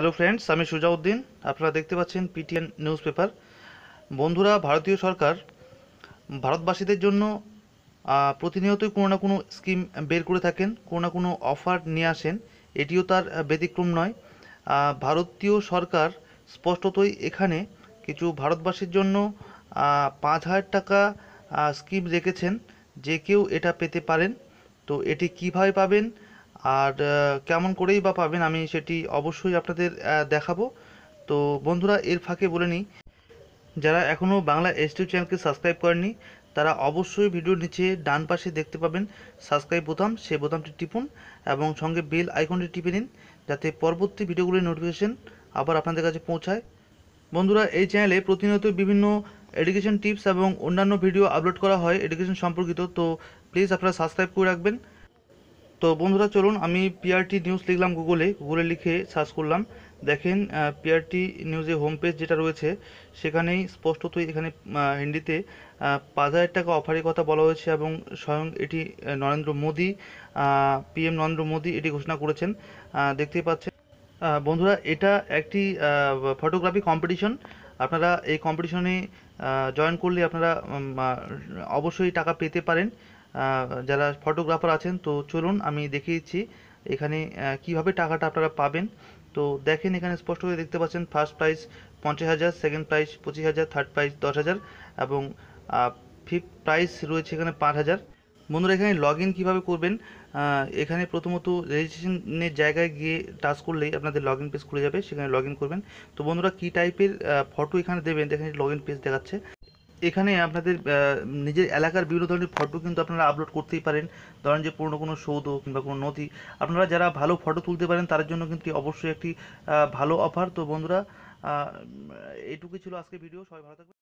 Hello friends, আমি সুজাউদ্দিন। আপনারা দেখতে পাচ্ছেন পিটিএন নিউজ পেপার। বন্ধুরা, ভারতীয় সরকার ভারতবাসীদের জন্য প্রতিনিয়তই কোনো না কোনো স্কিম বের করে থাকেন, কোনো না কোনো অফার নিয়ে আসেন। এটিও তার ব্যতিক্রম নয়। ভারতীয় সরকার স্পষ্টতই এখানে কিছু ভারতবাসীর জন্য 5,000 টাকা স্কিম রেখেছেন, যে কেউ এটা পেতে পারেন। তো এটি কিভাবে পাবেন আর কেমন করেই বা পাবেন, আমি সেটি অবশ্যই আপনাদের দেখাবো। তো বন্ধুরা, এর ফাঁকে বলে নিই, যারা এখনও বাংলা এসটিউ চ্যানেলকে সাবস্ক্রাইব করেননি তারা অবশ্যই ভিডিওর নিচে ডান পাশে দেখতে পাবেন সাবস্ক্রাইব বোতাম, সেই বোতামটি টিপুন এবং সঙ্গে বেল আইকনটি টিপে নিন, যাতে পরবর্তী ভিডিওগুলির নোটিফিকেশন আবার আপনাদের কাছে পৌঁছায়। বন্ধুরা, এই চ্যানেলে প্রতিনিয়ত বিভিন্ন এডুকেশন টিপস এবং অন্যান্য ভিডিও আপলোড করা হয় এডুকেশন সম্পর্কিত। তো প্লিজ আপনারা সাবস্ক্রাইব করে রাখবেন। তো বন্ধুরা, চলুন, আমি পিআরটি নিউজ লিখলাম গুগলে লিখে সার্চ করলাম। দেখেন, পিআরটি নিউজে হোম পেজ যেটা রয়েছে সেখানেই স্পষ্টতই এখানে হিন্দিতে 5,000 টাকা অফারের কথা বলা হয়েছে এবং স্বয়ং এটি নরেন্দ্র মোদী, পিএম নরেন্দ্র মোদী এটি ঘোষণা করেছেন। দেখতেই পাচ্ছেন বন্ধুরা, এটা একটি ফটোগ্রাফি কম্পিটিশন। আপনারা এই কম্পিটিশনে জয়েন করলে আপনারা অবশ্যই টাকা পেতে পারেন, যারা ফটোগ্রাফার আছেন। তো চলুন আমি দেখিয়ে দিচ্ছি এখানে কিভাবে টাকাটা আপনারা পাবেন। তো দেখেন, এখানে স্পষ্টভাবে দেখতে পাচ্ছেন first prize 50,000, second prize 25,000, third prize 10,000 এবং ফিফথ প্রাইজ রয়েছে এখানে 5,000। বন্ধুরা, এখানে লগ ইন কীভাবে করবেন, এখানে প্রথমত রেজিস্ট্রেশনের জায়গায় গিয়ে টাচ করলেই আপনাদের লগ ইন পেজ খুলে যাবে, সেখানে লগ ইন করবেন। তো বন্ধুরা, কী টাইপের ফটো এখানে দেবেন, দেখেন লগ ইন পেজ দেখাচ্ছে। এখানে আপনাদের নিজের এলাকার বিভিন্ন ধরনের ফটো কিন্তু আপনারা আপলোড করতেই পারেন। ধরেন যে পুরনো কোনো সৌধ কিংবা কোনো নথি, আপনারা যারা ভালো ফটো তুলতে পারেন তাদের জন্য কিন্তু অবশ্যই একটি ভালো অফার। তো বন্ধুরা, এইটুকুই ছিল আজকে ভিডিও। সবাই ভালো থাকবেন।